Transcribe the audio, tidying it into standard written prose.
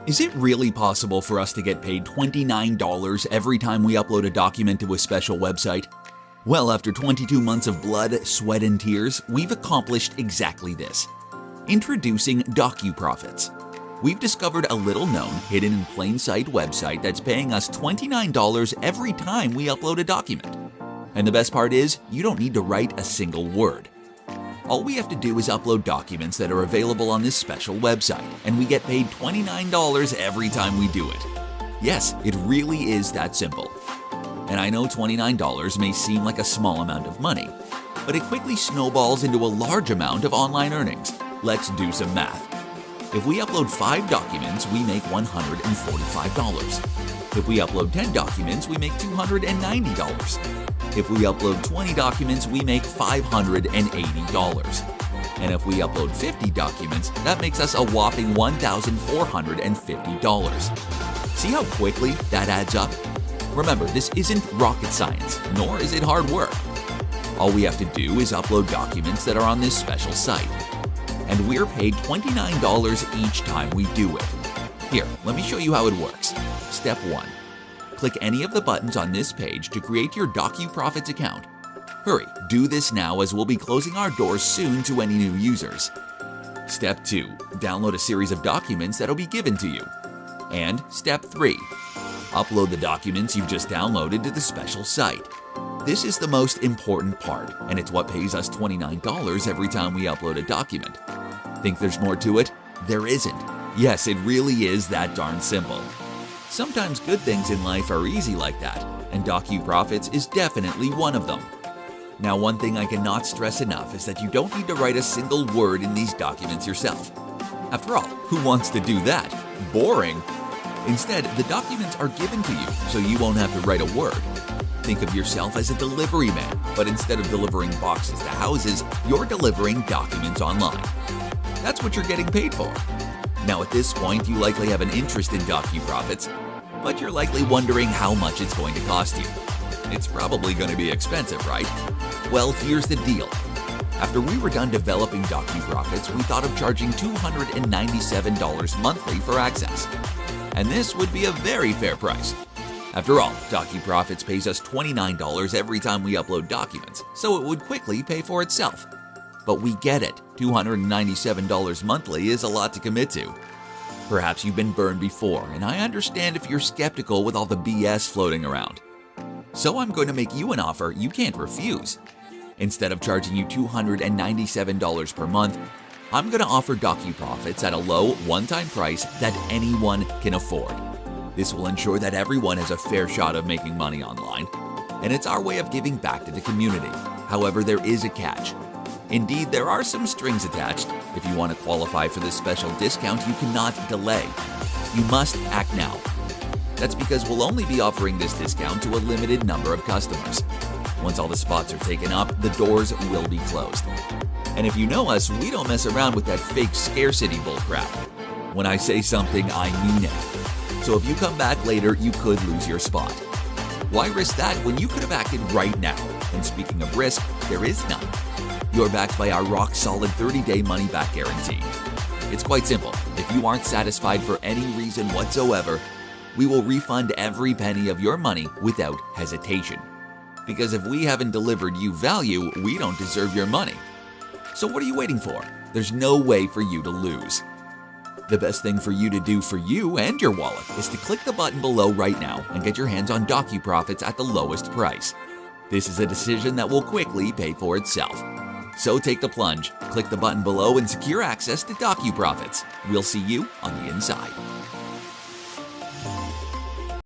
Is it really possible for us to get paid $29 every time we upload a document to a special website? Well, after 22 months of blood, sweat, and tears, we've accomplished exactly this. Introducing DocuProfits. We've discovered a little-known, hidden in plain sight website that's paying us $29 every time we upload a document. And the best part is, you don't need to write a single word. All we have to do is upload documents that are available on this special website, and we get paid $29 every time we do it. Yes, it really is that simple. And I know $29 may seem like a small amount of money, but it quickly snowballs into a large amount of online earnings. Let's do some math. If we upload 5 documents, we make $145. If we upload 10 documents, we make $290. If we upload 20 documents, we make $580. And if we upload 50 documents, that makes us a whopping $1,450. See how quickly that adds up? Remember, this isn't rocket science, nor is it hard work. All we have to do is upload documents that are on this special site. And we're paid $29 each time we do it. Here, let me show you how it works. Step 1. Click any of the buttons on this page to create your DocuProfits account. Hurry, do this now as we'll be closing our doors soon to any new users. Step 2. Download a series of documents that'll be given to you. And Step 3. Upload the documents you've just downloaded to the special site. This is the most important part, and it's what pays us $29 every time we upload a document. Think there's more to it? There isn't. Yes, it really is that darn simple. Sometimes good things in life are easy like that, and DocuProfits is definitely one of them. Now, one thing I cannot stress enough is that you don't need to write a single word in these documents yourself. After all, who wants to do that? Boring. Instead, the documents are given to you, so you won't have to write a word. Think of yourself as a delivery man, but instead of delivering boxes to houses, you're delivering documents online. That's what you're getting paid for. Now, at this point, you likely have an interest in DocuProfits, but you're likely wondering how much it's going to cost you. It's probably going to be expensive, right? Well, here's the deal. After we were done developing DocuProfits, we thought of charging $297 monthly for access. And this would be a very fair price. After all, DocuProfits pays us $29 every time we upload documents, so it would quickly pay for itself. But we get it, $297 monthly is a lot to commit to. Perhaps you've been burned before, and I understand if you're skeptical with all the BS floating around. So I'm going to make you an offer you can't refuse. Instead of charging you $297 per month, I'm going to offer DocuProfits at a low, one-time price that anyone can afford. This will ensure that everyone has a fair shot of making money online, and it's our way of giving back to the community. However, there is a catch. Indeed, there are some strings attached. If you want to qualify for this special discount, you cannot delay. You must act now. That's because we'll only be offering this discount to a limited number of customers. Once all the spots are taken up, the doors will be closed. And if you know us, we don't mess around with that fake scarcity bullcrap. When I say something, I mean it. So if you come back later, you could lose your spot. Why risk that when you could have acted right now? And speaking of risk, there is none. You're backed by our rock-solid 30-day money-back guarantee. It's quite simple. If you aren't satisfied for any reason whatsoever, we will refund every penny of your money without hesitation. Because if we haven't delivered you value, we don't deserve your money. So what are you waiting for? There's no way for you to lose. The best thing for you to do for you and your wallet is to click the button below right now and get your hands on DocuProfits at the lowest price. This is a decision that will quickly pay for itself. So take the plunge, click the button below and secure access to DocuProfits. We'll see you on the inside.